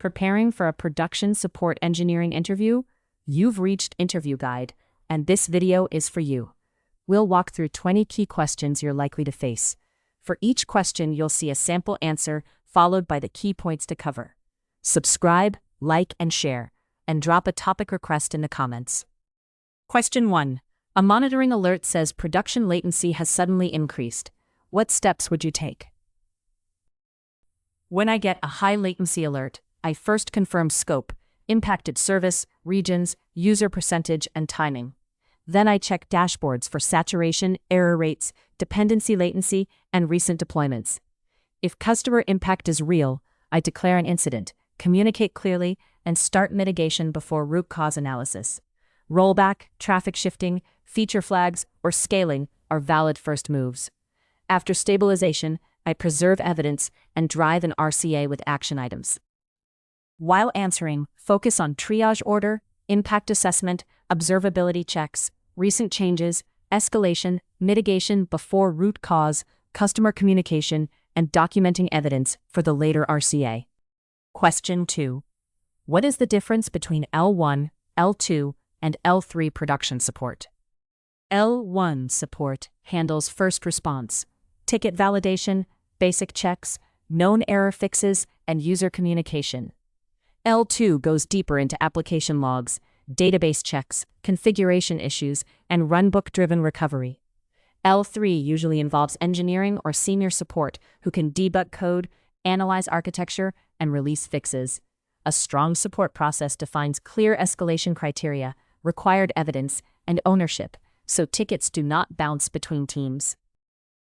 Preparing for a production support engineering interview? You've reached Interview Guide, and this video is for you. We'll walk through 20 key questions you're likely to face. For each question, you'll see a sample answer followed by the key points to cover. Subscribe, like, and share, and drop a topic request in the comments. Question 1. A monitoring alert says production latency has suddenly increased. What steps would you take? When I get a high latency alert, I first confirm scope, impacted service, regions, user percentage, and timing. Then I check dashboards for saturation, error rates, dependency latency, and recent deployments. If customer impact is real, I declare an incident, communicate clearly, and start mitigation before root cause analysis. Rollback, traffic shifting, feature flags, or scaling are valid first moves. After stabilization, I preserve evidence and drive an RCA with action items. While answering, focus on triage order, impact assessment, observability checks, recent changes, escalation, mitigation before root cause, customer communication, and documenting evidence for the later RCA. Question 2. What is the difference between L1, L2, and L3 production support? L1 support handles first response, ticket validation, basic checks, known error fixes, and user communication. L2 goes deeper into application logs, database checks, configuration issues, and runbook-driven recovery. L3 usually involves engineering or senior support who can debug code, analyze architecture, and release fixes. A strong support process defines clear escalation criteria, required evidence, and ownership, so tickets do not bounce between teams.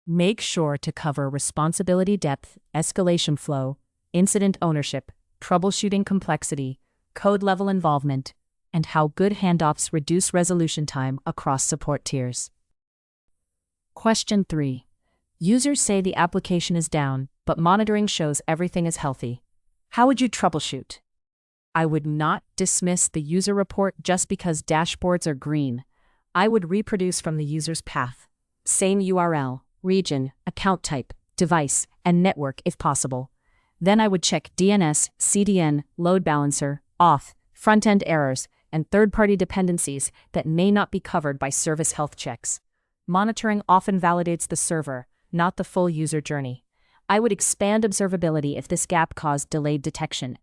Make sure to cover responsibility depth, escalation flow, incident ownership, troubleshooting complexity, code-level involvement, and how good handoffs reduce resolution time across support tiers. Question 3. Users say the application is down, but monitoring shows everything is healthy. How would you troubleshoot? I would not dismiss the user report just because dashboards are green. I would reproduce from the user's path. Same URL, region, account type, device, and network if possible. Then I would check DNS, CDN, load balancer, auth, front-end errors, and third-party dependencies that may not be covered by service health checks. Monitoring often validates the server, not the full user journey. I would expand observability if this gap caused delayed detection.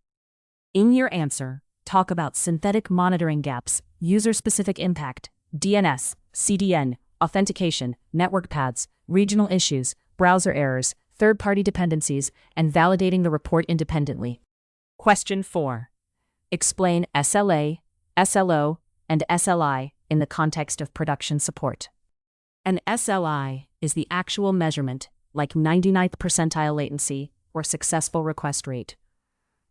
In your answer, talk about synthetic monitoring gaps, user-specific impact, DNS, CDN, authentication, network paths, regional issues, browser errors, third-party dependencies, and validating the report independently. Question 4. Explain SLA, SLO, and SLI in the context of production support. An SLI is the actual measurement, like 99th percentile latency or successful request rate.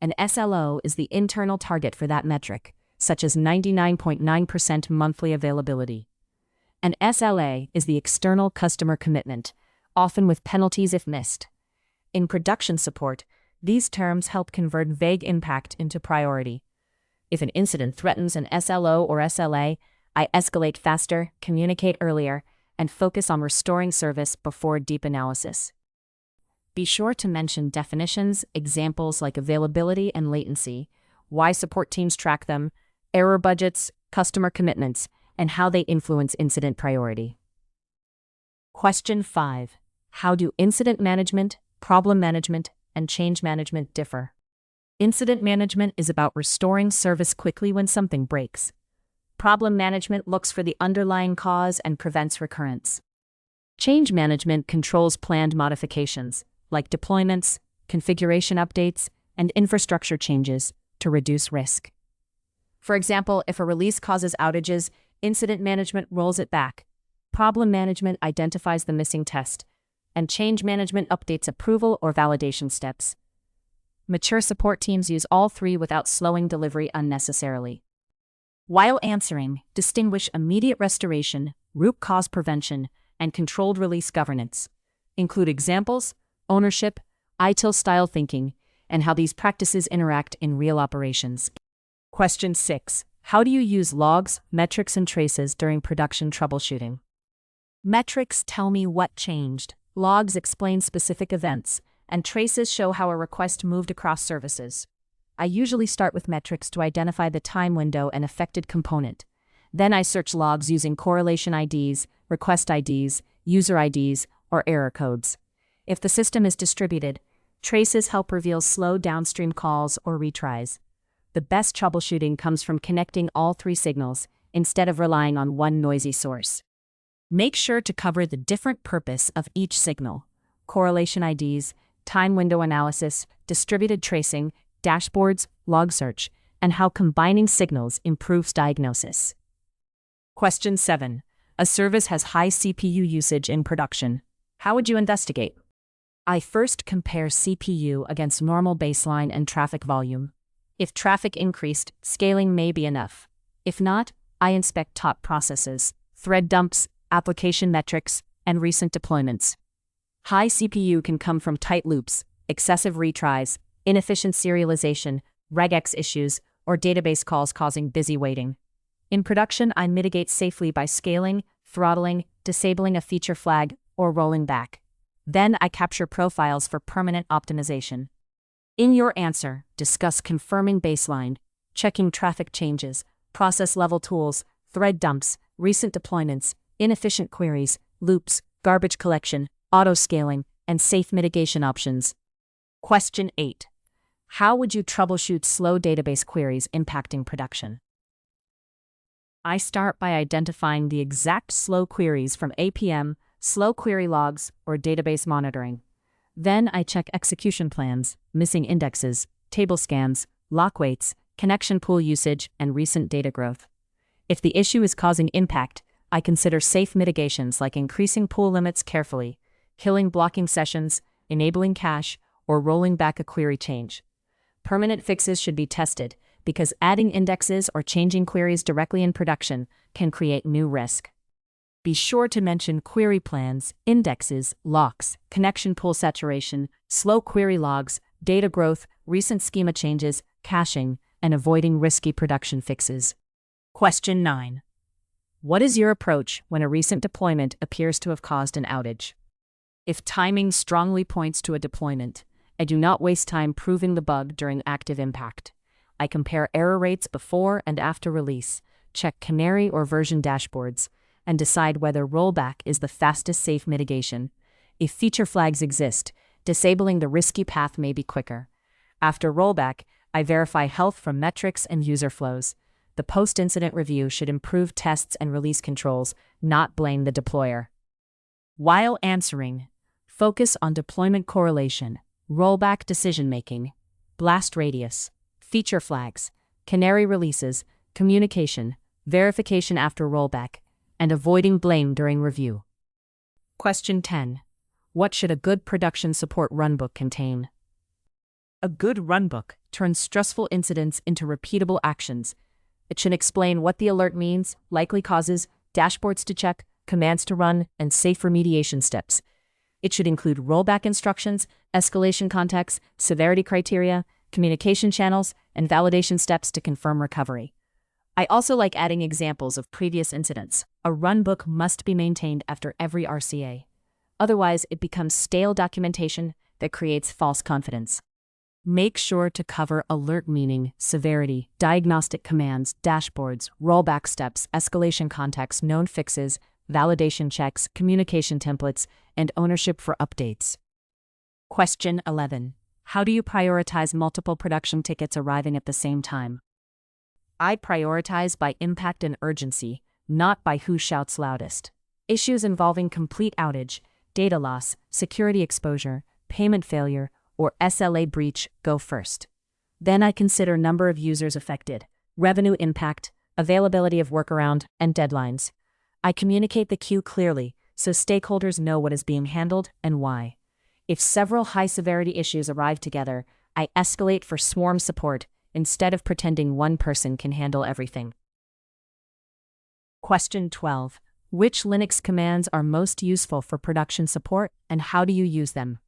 An SLO is the internal target for that metric, such as 99.9% monthly availability. An SLA is the external customer commitment, often with penalties if missed. In production support, these terms help convert vague impact into priority. If an incident threatens an SLO or SLA, I escalate faster, communicate earlier, and focus on restoring service before deep analysis. Be sure to mention definitions, examples like availability and latency, why support teams track them, error budgets, customer commitments, and how they influence incident priority. Question 5. How do incident management, problem management, and change management differ? Incident management is about restoring service quickly when something breaks. Problem management looks for the underlying cause and prevents recurrence. Change management controls planned modifications, like deployments, configuration updates, and infrastructure changes to reduce risk. For example, if a release causes outages, incident management rolls it back. Problem management identifies the missing test, and change management updates approval or validation steps. Mature support teams use all three without slowing delivery unnecessarily. While answering, distinguish immediate restoration, root cause prevention, and controlled release governance. Include examples, ownership, ITIL-style thinking, and how these practices interact in real operations. Question 6. How do you use logs, metrics, and traces during production troubleshooting? Metrics tell me what changed, logs explain specific events, and traces show how a request moved across services. I usually start with metrics to identify the time window and affected component. Then I search logs using correlation IDs, request IDs, user IDs, or error codes. If the system is distributed, traces help reveal slow downstream calls or retries. The best troubleshooting comes from connecting all three signals instead of relying on one noisy source. Make sure to cover the different purpose of each signal: correlation IDs, time window analysis, distributed tracing, dashboards, log search, and how combining signals improves diagnosis. Question 7. A service has high CPU usage in production. How would you investigate? I first compare CPU against normal baseline and traffic volume. If traffic increased, scaling may be enough. If not, I inspect top processes, thread dumps, application metrics, and recent deployments. High CPU can come from tight loops, excessive retries, inefficient serialization, regex issues, or database calls causing busy waiting. In production, I mitigate safely by scaling, throttling, disabling a feature flag, or rolling back. Then I capture profiles for permanent optimization. In your answer, discuss confirming baseline, checking traffic changes, process-level tools, thread dumps, recent deployments, inefficient queries, loops, garbage collection, auto-scaling, and safe mitigation options. Question 8. How would you troubleshoot slow database queries impacting production? I start by identifying the exact slow queries from APM, slow query logs, or database monitoring. Then I check execution plans, missing indexes, table scans, lock waits, connection pool usage, and recent data growth. If the issue is causing impact, I consider safe mitigations like increasing pool limits carefully, killing blocking sessions, enabling cache, or rolling back a query change. Permanent fixes should be tested because adding indexes or changing queries directly in production can create new risk. Be sure to mention query plans, indexes, locks, connection pool saturation, slow query logs, data growth, recent schema changes, caching, and avoiding risky production fixes. Question 9. What is your approach when a recent deployment appears to have caused an outage? If timing strongly points to a deployment, I do not waste time proving the bug during active impact. I compare error rates before and after release, check canary or version dashboards, and decide whether rollback is the fastest safe mitigation. If feature flags exist, disabling the risky path may be quicker. After rollback, I verify health from metrics and user flows. The post-incident review should improve tests and release controls, not blame the deployer. While answering, focus on deployment correlation, rollback decision-making, blast radius, feature flags, canary releases, communication, verification after rollback, and avoiding blame during review. Question 10. What should a good production support runbook contain? A good runbook turns stressful incidents into repeatable actions. It should explain what the alert means, likely causes, dashboards to check, commands to run, and safe remediation steps. It should include rollback instructions, escalation contexts, severity criteria, communication channels, and validation steps to confirm recovery. I also like adding examples of previous incidents. A runbook must be maintained after every RCA. Otherwise, it becomes stale documentation that creates false confidence. Make sure to cover alert meaning, severity, diagnostic commands, dashboards, rollback steps, escalation contexts, known fixes, validation checks, communication templates, and ownership for updates. Question 11. How do you prioritize multiple production tickets arriving at the same time? I prioritize by impact and urgency, not by who shouts loudest. Issues involving complete outage, data loss, security exposure, payment failure, or SLA breach go first. Then I consider number of users affected, revenue impact, availability of workaround, and deadlines. I communicate the queue clearly so stakeholders know what is being handled and why. If several high-severity issues arrive together, I escalate for swarm support instead of pretending one person can handle everything. Question 12. Which Linux commands are most useful for production support, and how do you use them?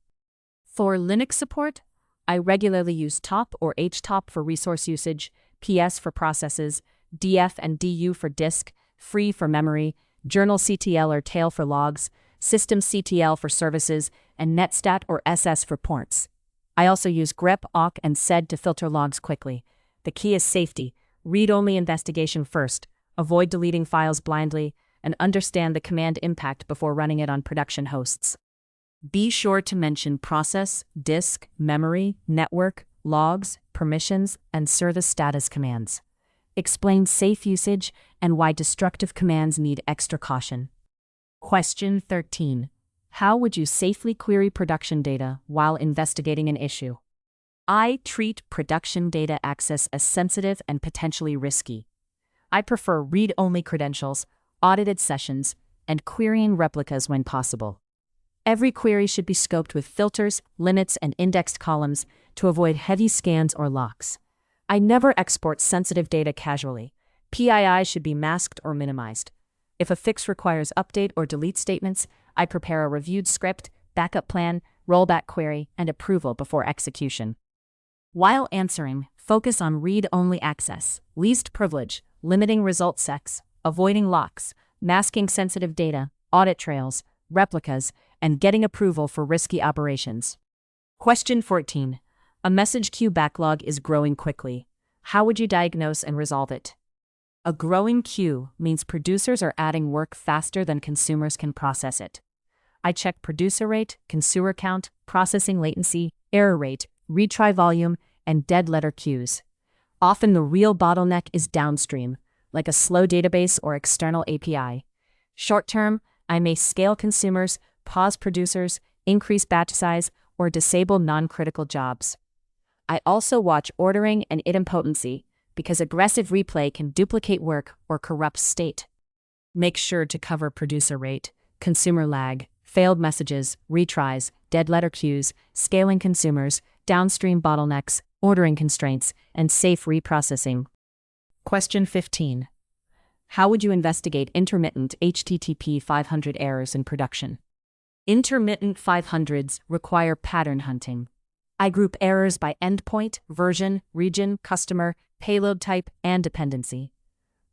For Linux support, I regularly use top or htop for resource usage, ps for processes, df and du for disk, free for memory, journal CTL or tail for logs, system CTL for services, and netstat or ss for ports. I also use grep, awk, and sed to filter logs quickly. The key is safety. Read-only investigation first. Avoid deleting files blindly, and understand the command impact before running it on production hosts. Be sure to mention process, disk, memory, network, logs, permissions, and service status commands. Explain safe usage and why destructive commands need extra caution. Question 13. How would you safely query production data while investigating an issue? I treat production data access as sensitive and potentially risky. I prefer read-only credentials, audited sessions, and querying replicas when possible. Every query should be scoped with filters, limits, and indexed columns to avoid heavy scans or locks. I never export sensitive data casually. PII should be masked or minimized. If a fix requires update or delete statements, I prepare a reviewed script, backup plan, rollback query, and approval before execution. While answering, focus on read-only access, least privilege, limiting result sets, avoiding locks, masking sensitive data, audit trails, replicas, and getting approval for risky operations. Question 14. A message queue backlog is growing quickly. How would you diagnose and resolve it? A growing queue means producers are adding work faster than consumers can process it. I check producer rate, consumer count, processing latency, error rate, retry volume, and dead letter queues. Often the real bottleneck is downstream, like a slow database or external API. Short term, I may scale consumers, pause producers, increase batch size, or disable non-critical jobs. I also watch ordering and idempotency because aggressive replay can duplicate work or corrupt state. Make sure to cover producer rate, consumer lag, failed messages, retries, dead letter queues, scaling consumers, downstream bottlenecks, ordering constraints, and safe reprocessing. Question 15. How would you investigate intermittent HTTP 500 errors in production? Intermittent 500s require pattern hunting. I group errors by endpoint, version, region, customer, payload type, and dependency.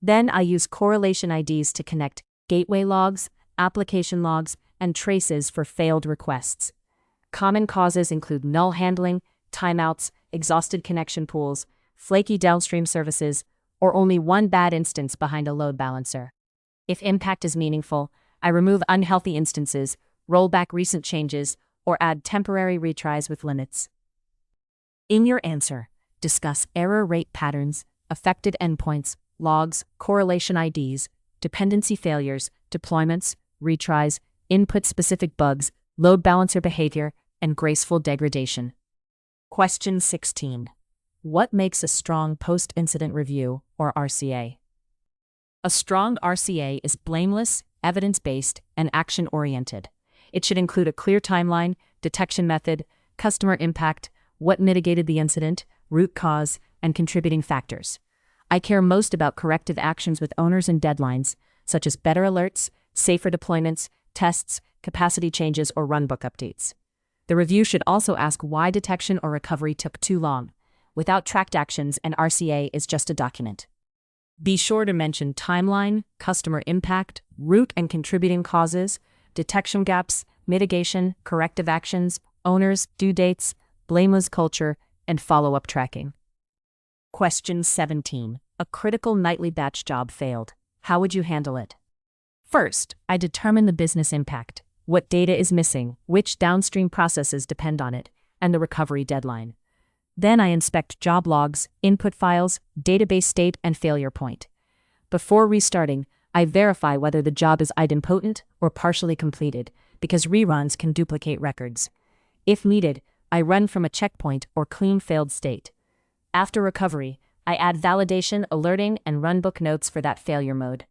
Then I use correlation IDs to connect gateway logs, application logs, and traces for failed requests. Common causes include null handling, timeouts, exhausted connection pools, flaky downstream services, or only one bad instance behind a load balancer. If impact is meaningful, I remove unhealthy instances, roll back recent changes, or add temporary retries with limits. In your answer, discuss error rate patterns, affected endpoints, logs, correlation IDs, dependency failures, deployments, retries, input-specific bugs, load balancer behavior, and graceful degradation. Question 16. What makes a strong post-incident review, or RCA? A strong RCA is blameless, evidence-based, and action-oriented. It should include a clear timeline, detection method, customer impact, what mitigated the incident, root cause, and contributing factors. I care most about corrective actions with owners and deadlines, such as better alerts, safer deployments, tests, capacity changes, or runbook updates. The review should also ask why detection or recovery took too long. Without tracked actions, an RCA is just a document. Be sure to mention timeline, customer impact, root and contributing causes, detection gaps, mitigation, corrective actions, owners, due dates, blameless culture, and follow-up tracking. Question 17. A critical nightly batch job failed. How would you handle it? First, I determine the business impact, what data is missing, which downstream processes depend on it, and the recovery deadline. Then I inspect job logs, input files, database state, and failure point. Before restarting, I verify whether the job is idempotent or partially completed, because reruns can duplicate records. If needed, I run from a checkpoint or clean failed state. After recovery, I add validation, alerting, and runbook notes for that failure mode.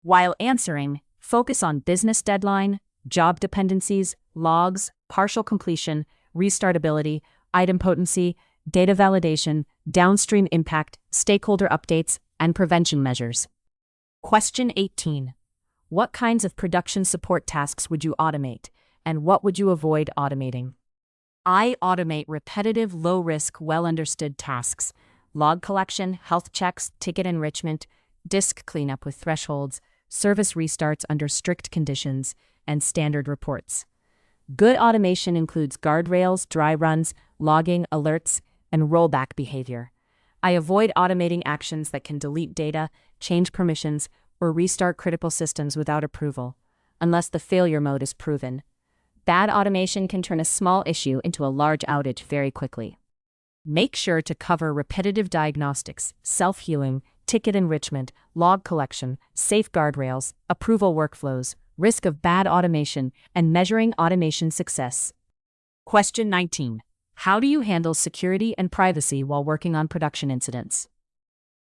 While answering, focus on business deadline, job dependencies, logs, partial completion, restartability, idempotency, data validation, downstream impact, stakeholder updates, and prevention measures. Question 18. What kinds of production support tasks would you automate, and what would you avoid automating? I automate repetitive, low-risk, well-understood tasks: log collection, health checks, ticket enrichment, disk cleanup with thresholds, service restarts under strict conditions, and standard reports. Good automation includes guardrails, dry runs, logging, alerts, and rollback behavior. I avoid automating actions that can delete data, change permissions, or restart critical systems without approval, unless the failure mode is proven. Bad automation can turn a small issue into a large outage very quickly. Make sure to cover repetitive diagnostics, self-healing, ticket enrichment, log collection, safe guardrails, approval workflows, risk of bad automation, and measuring automation success. Question 19. How do you handle security and privacy while working on production incidents?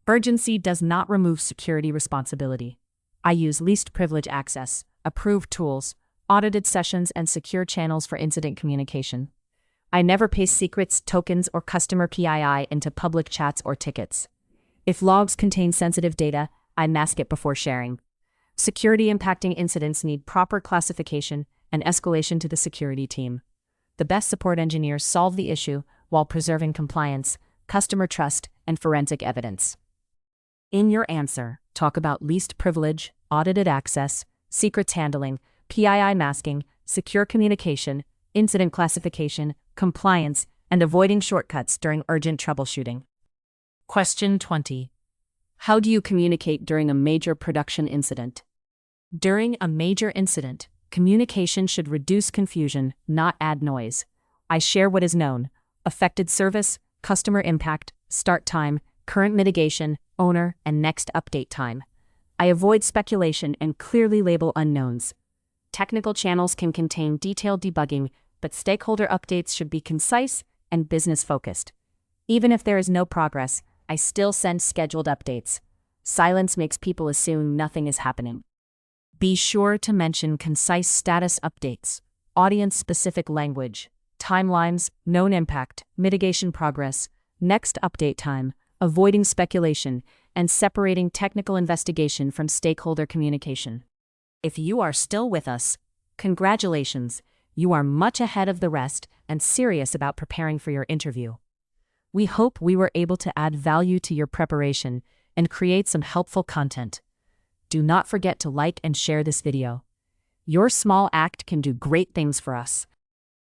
Urgency does not remove security responsibility. I use least privilege access, approved tools, audited sessions, and secure channels for incident communication. I never paste secrets, tokens, or customer PII into public chats or tickets. If logs contain sensitive data, I mask it before sharing. Security impacting incidents need proper classification and escalation to the security team. The best support engineers solve the issue while preserving compliance, customer trust, and forensic evidence. In your answer, talk about least privilege, audited access, secrets handling, PII masking, secure communication, incident classification, compliance, and avoiding shortcuts during urgent troubleshooting. Question 20. How do you communicate during a major production incident? During a major incident, communication should reduce confusion, not add noise. I share what is known: affected service, customer impact, start time, current mitigation, owner, and next update time. I avoid speculation and clearly label unknowns. Technical channels can contain detailed debugging, but stakeholder updates should be concise and business-focused. Even if there is no progress, I still send scheduled updates. Silence makes people assume nothing is happening. Be sure to mention concise status updates, audience-specific language, timelines, known impact, mitigation progress, next update time, avoiding speculation, and separating technical investigation from stakeholder communication. If you are still with us, congratulations, you are much ahead of the rest and serious about preparing for your interview. We hope we were able to add value to your preparation and create some helpful content. Do not forget to like and share this video. Your small act can do great things for us.